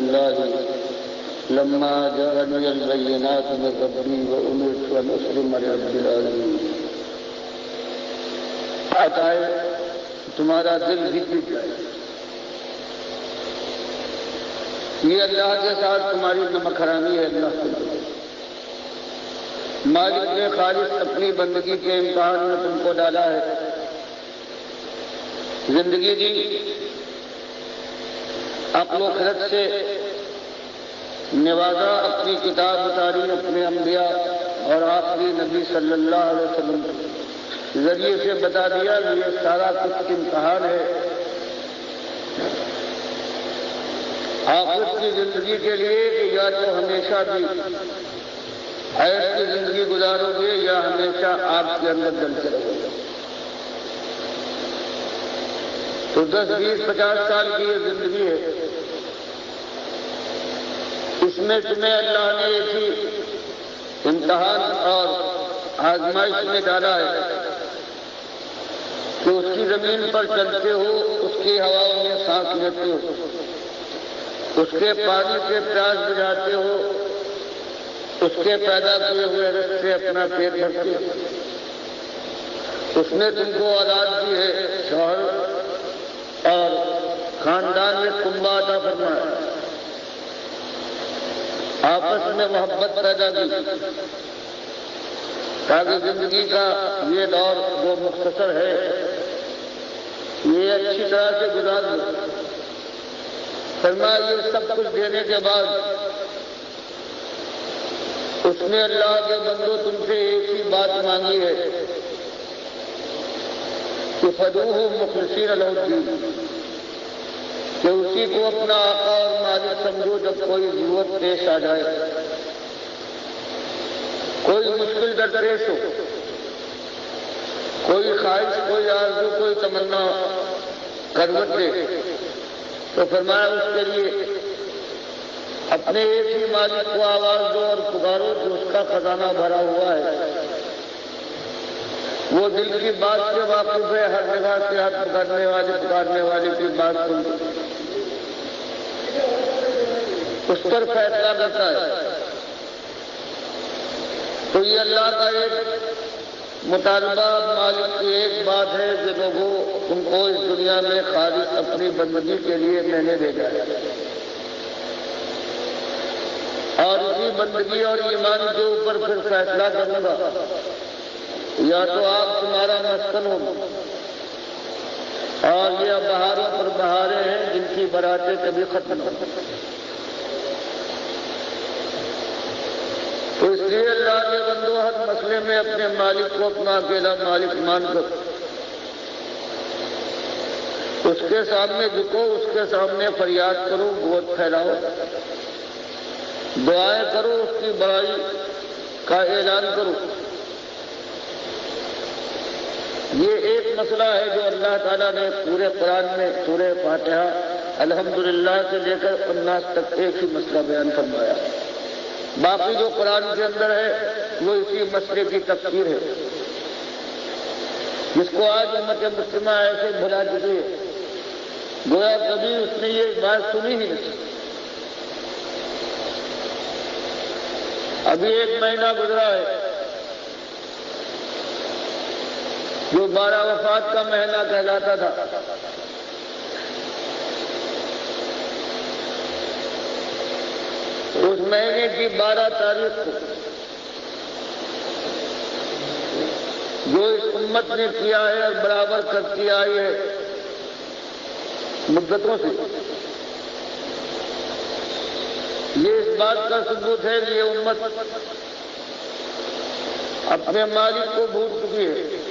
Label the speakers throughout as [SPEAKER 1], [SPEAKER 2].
[SPEAKER 1] الله لما جاءني البينات من ربي وأمرت أن أسلم لرب العالمين. عطائے تمہارا دل بھی ٹوٹ جائے. یہ اللہ کے ساتھ تمہاری نمک حرامی ہے. اللہ کو مالک نے خالص اپنی بندگی کے امتحان میں تم کو ڈالا ہے، زندگی دی، عقل و خرد سے نوازا، اپنی کتاب اتاری، اپنے انبیاء اور آخری نبی صلی اللہ علیہ وسلم کے ذریعے سے بتا دیا کہ یہ سارا کچھ امتحان ہے. آخرت کی زندگی کے لیے کہ یا تو ہمیشہ بھی عیش کی زندگی گزارو گے یا ہمیشہ آگ کے اندر جلتے رہو گے. تو 10, 20, 50 سال کی یہ زندگی ہے. اس میں تمہیں اللہ نے ایک ہی امتحان اور آزمائش میں ڈالا ہے کہ اس کی زمین پر چلتے ہو، اس کی ہواؤں میں سانس لیتے ہو، اس کے پانی سے پیاس بجھاتے ہو، اس کے پیدا کیے ہوئے رزق سے اپنا پیٹ بھرتے ہو. اس نے تم کو اولاد دی ہے، شوہر اور خاندان میں کنبہ عطا فرمایا، آپس میں محبت پیدا کی تاکہ زندگی کا یہ دور جو مختصر ہے یہ اچھی طرح سے گزار دو. فرمایا یہ سب کچھ دینے کے بعد اس نے اللہ کے بندوں تم سے ایک ہی بات مانگی ہے کہ فدوہ مخلصین لہ الدین، کہ اسی کو اپنا آقا اور مالک سمجھو جب کوئی ضرورت پیش آ جائے، کوئی مشکل درپیش ہو، کوئی خواہش، کوئی آرزو، کوئی تمنا کروٹ دے تو فرمایا اس کے لیے اپنے ایک ہی مالک کو آواز دو اور پکارو کہ اس کا خزانہ بھرا ہوا ہے. وہ دل کی بات سے واقف ہے، ہر جگہ سے ہاتھ پکارنے والے کی بات سن اس پر فیصلہ کرتا ہے. تو یہ اللہ کا ایک مطالبہ، مالک کی ایک بات ہے کہ لوگوں تم کو اس دنیا میں خالص اپنی بندگی کے لیے میں نے بھیجا ہے، اور اسی بندگی اور ایمان کے اوپر پھر فیصلہ کروں گا. یا تو آپ تمہارا مسکن ہو اور یہ بہاروں پر بہاریں ہیں جن کی براتیں کبھی ختم ہو. تو اس لیے اللہ کے بندو ہر مسئلے میں اپنے مالک کو اپنا اکیلا مالک مان کر اس کے سامنے جھکو، اس کے سامنے فریاد کرو، گود پھیلاؤ، دعائیں کرو، اس کی بڑائی کا اعلان کرو. یہ ایک مسئلہ ہے جو اللہ تعالیٰ نے پورے قرآن میں سورہ فاتحہ الحمدللہ سے لے کر الناس تک ایک ہی مسئلہ بیان فرمایا. باقی جو قرآن کے اندر ہے وہ اسی مسئلے کی تفسیر ہے، جس کو آج امت مسلمہ ایسے بھلا چکی ہے گویا کبھی اس نے یہ بات سنی ہی نہیں. ابھی 1 مہینہ گزرا ہے جو 12 وفات کا مہینہ کہلاتا تھا. اس مہینے کی 12 تاریخ کو جو اس امت نے کیا ہے اور برابر کرتی آئی ہے مدتوں سے، یہ اس بات کا ثبوت ہے کہ یہ امت اپنے مالک کو بھول چکی ہے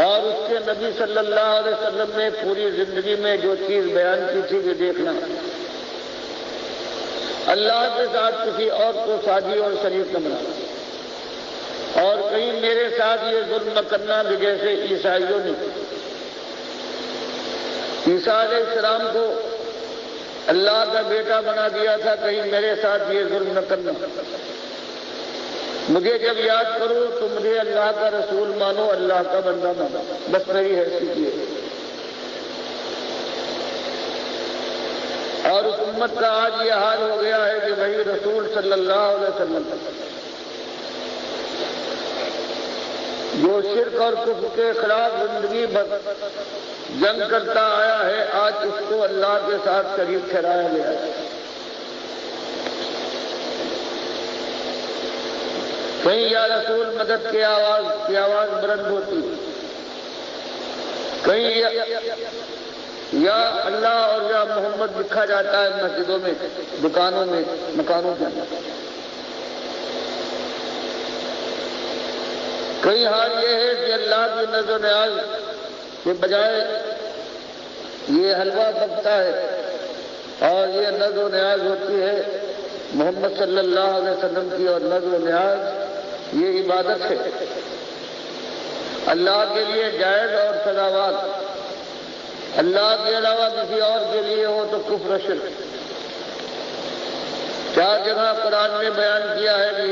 [SPEAKER 1] اور اس کے نبی صلی اللہ علیہ وسلم نے پوری زندگی میں جو چیز بیان کی تھی کہ دیکھنا اللہ کے ساتھ کسی اور کو ساجی اور شریک نہ بنانا، اور کہیں میرے ساتھ یہ ظلم نہ کرنا کہ جیسے عیسائیوں نے عیسیٰ علیہ السلام کو اللہ کا بیٹا بنا دیا تھا، کہیں میرے ساتھ یہ ظلم نہ کرنا. مجھے جب یاد کرو تو مجھے اللہ کا رسول مانو، اللہ کا بندہ مانو، بس میری حیثیت یہ ہے. اور اس امت کا آج یہ حال ہو گیا ہے کہ وہی رسول صلی اللہ علیہ وسلم جو شرک اور کفر کے خلاف زندگی بھر جنگ کرتا آیا ہے، آج اس کو اللہ کے ساتھ شریک ٹھہرایا گیا ہے۔ کہیں یا رسول مدد کی آواز بلند ہوتی، کہیں یا اللہ اور یا محمد لکھا جاتا ہے مسجدوں میں، دکانوں میں، مکانوں کے اندر۔ کئی حال یہ ہے کہ اللہ کی نظر نیاز کے بجائے یہ حلوہ پکتا ہے اور یہ نظر و نیاز ہوتی ہے محمد صلی اللہ علیہ وسلم کی، اور نظر و نیاز یہ عبادت ہے اللہ کے لیے جائز اور سزاوار۔ اللہ کے علاوہ کسی اور کے لیے ہو تو کفر شرک۔ 4 جگہ قرآن نے بیان کیا ہے کہ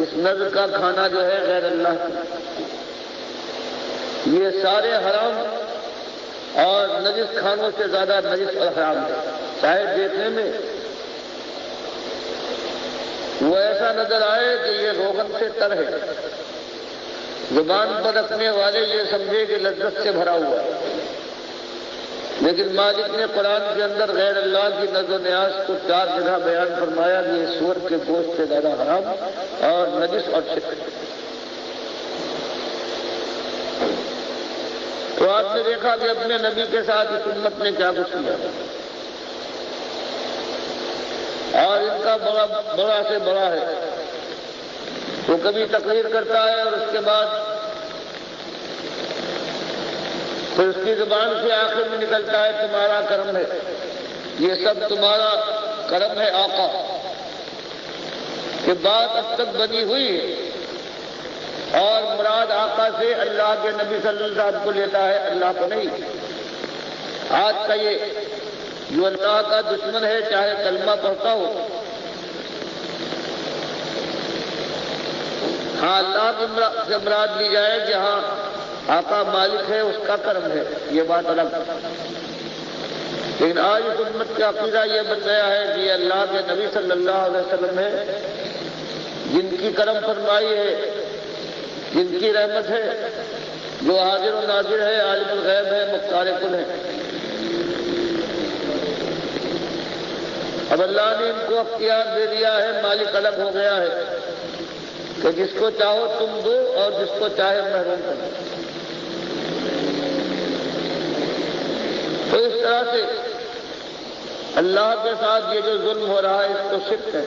[SPEAKER 1] اس نظر کا کھانا جو ہے غیر اللہ کا، یہ سارے حرام اور نجس کھانوں سے زیادہ نجس اور حرام ہے۔ چاہے دیکھنے میں وہ ایسا نظر آئے کہ یہ روغن سے تر ہے، زبان پر رکھنے والے یہ سمجھے کہ لذت سے بھرا ہوا ہے، لیکن مالک نے قرآن کے اندر غیر اللہ کی نظر و نیاز کو 4 جگہ بیان فرمایا کہ یہ سور کے گوشت سے زیادہ حرام اور نجس اور شرک۔ تو آپ نے دیکھا کہ اپنے نبی کے ساتھ اس امت نے کیا کچھ کیا، اور ان کا بڑا سے بڑا ہے۔ وہ کبھی تقریر کرتا ہے اور اس کے بعد پھر اس کی زبان سے آخر میں نکلتا ہے تمہارا کرم ہے، یہ سب تمہارا کرم ہے آقا، کہ بات اب تک بنی ہوئی ہے اور مراد آقا سے اللہ کے نبی صلی اللہ علیہ وسلم کو لیتا ہے، اللہ کو نہیں۔ آج کا یہ جو اللہ کا دشمن ہے چاہے کلمہ پڑھتا ہو، ہاں اللہ سے مراد لی جائے کہ ہاں آقا مالک ہے، اس کا کرم ہے، یہ بات الگ ہے۔ لیکن آج اس امت کا عقیدہ یہ بن گیا ہے کہ یہ اللہ کے نبی صلی اللہ علیہ وسلم ہے، جن کی کرم فرمائی ہے، جن کی رحمت ہے، جو حاضر و ناظر ہے، عالم الغیب ہے، مختار کل ہے۔ اب اللہ نے ان کو اختیار دے دیا ہے، مالک الگ ہو گیا ہے کہ جس کو چاہو تم دو اور جس کو چاہے محروم کرو۔ تو اس طرح سے اللہ کے ساتھ یہ جو ظلم ہو رہا ہے اس کو شرک ہے۔